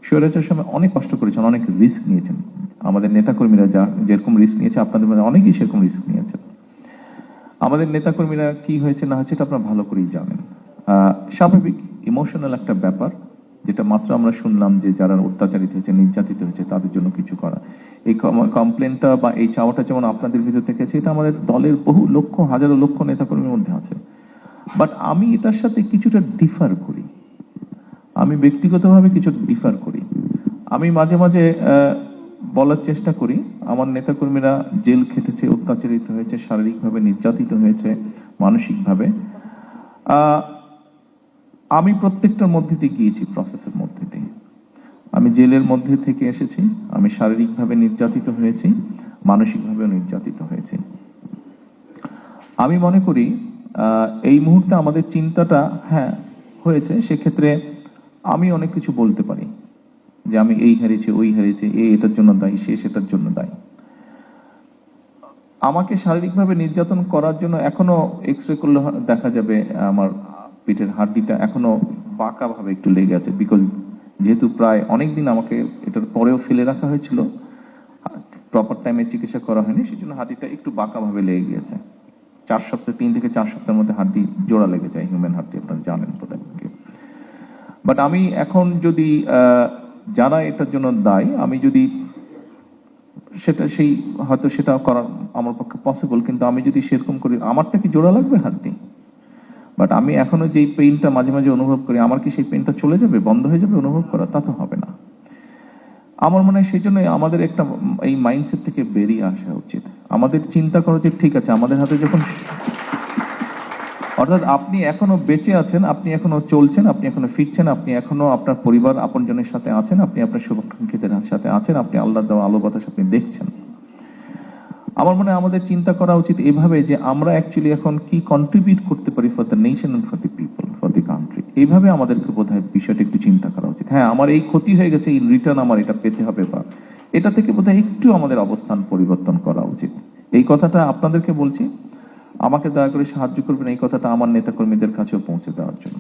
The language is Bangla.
স্বৈরাচার সময় অনেক কষ্ট করেছেন, অনেক রিস্ক নিয়েছেন। আমাদের নেতাকর্মীরা যেরকম রিস্ক নিয়েছে, আপনাদের মধ্যে অনেকেই সেরকম রিস্ক নিয়েছেন। আমাদের নেতাকর্মীরা কি হয়েছে না হয়েছে এটা আপনারা ভালো করেই জানেন। স্বাভাবিক ইমোশনাল একটা ব্যাপার, যেটা মাত্র আমরা শুনলাম যে যারা অত্যাচারিত হয়েছে, নির্যাতিত হয়েছে, তাদের জন্য কিছু করা। এই কমপ্লেনটা বা এই চাওয়াটা যেমন আপনাদের ভিতর থেকে আছে, এটা আমাদের দলের বহু লক্ষ হাজারো লক্ষ নেতাকর্মীর মধ্যে আছে। বাট আমি এটার সাথে কিছুটা ডিফার করি, আমি ব্যক্তিগতভাবে কিছু ডিফার করি। আমি মাঝে মাঝে বলার চেষ্টা করি, আমার নেতাকর্মীরা জেল খেটেছে, অত্যাচারিত হয়েছে, শারীরিকভাবে নির্যাতিত হয়েছে, মানসিকভাবে। আমি প্রত্যেকটার মধ্যে দিয়ে গিয়েছি, প্রসেসের মধ্যে দিয়ে। আমি জেলের মধ্যে থেকে এসেছি, আমি শারীরিকভাবে নির্যাতিত হয়েছি, মানসিকভাবেও নির্যাতিত হয়েছি। আমি মনে করি এই মুহূর্তে আমাদের চিন্তাটা হ্যাঁ হয়েছে, সেক্ষেত্রে আমি অনেক কিছু বলতে পারি যে আমি এই হারিয়েছি, ওই হারিয়েছি, এটার জন্য দায়ী, সে সেটার জন্য দায়ী। আমাকে শারীরিকভাবে নির্যাতন করার জন্য এখনো এক্স রে করলে দেখা যাবে আমার পিঠের হাড্ডিটা এখনো বাঁকা ভাবে একটু লেগে আছে, বিকজ যেহেতু প্রায় অনেকদিন আমাকে এটার পরেও ফেলে রাখা হয়েছিল, প্রপার টাইমে চিকিৎসা করা হয়নি, সেই জন্য হাড্ডিটা একটু বাঁকা ভাবে লেগে গিয়েছে। 4 সপ্তাহ, 3 থেকে 4 সপ্তাহের মধ্যে হাড্ডি জোড়া লেগে যায়, হিউম্যান হাড্ডি, আপনারা জানেন বোধহয়। বাট আমি এখন যদি যারা এটার জন্য দায়ী, আমি যদি হয়তো সেটা করা আমার পক্ষে পসিবল, কিন্তু আমি যদি সেরকম করি, আমারটা কি জোড়া লাগবে হাড্ডি? বাট আমি এখনো যেই পেইনটা মাঝে মাঝে অনুভব করি, আমার কি সেই পেইনটা চলে যাবে, বন্ধ হয়ে যাবে অনুভব করা? তা তো হবে না। আমার মনে হয় সেই জন্য আমাদের একটা এই মাইন্ডসেট থেকে বেরিয়ে আসা উচিত। আমাদের চিন্তা করা উচিত, ঠিক আছে, আমাদের হাতে যখন, অর্থাৎ আপনি এখনো বেঁচে আছেন, আপনি এখনো চলছেন, আপনি এখনো ফিরছেন, আপনি এখনো আপনার পরিবার আপনজনের সাথে আছেন, আপনি আপনার শুভাকাঙ্ক্ষীদের সাথে আছেন, আপনি আল্লাহর দেওয়া আলো বাতাস আপনি দেখছেন। আমার মনে হয় আমাদের চিন্তা করা উচিত এভাবে যে আমরা অ্যাকচুয়ালি এখন কি কন্ট্রিবিউট করতে পারি for the nation and for the people, for the country. এইভাবে আমাদেরকে বোধহয় বিষয়টা একটু চিন্তা করা উচিত। হ্যাঁ, আমার এই ক্ষতি হয়ে গেছে, এই রিটার্ন আমার এটা পেতে হবে, বা এটা থেকে বোধহয় একটু আমাদের অবস্থান পরিবর্তন করা উচিত। এই কথাটা আপনাদেরকে বলছি, আমাকে দয়া করে সাহায্য করবেন এই কথাটা আমার নেতাকর্মীদের কাছেও পৌঁছে দেওয়ার জন্য।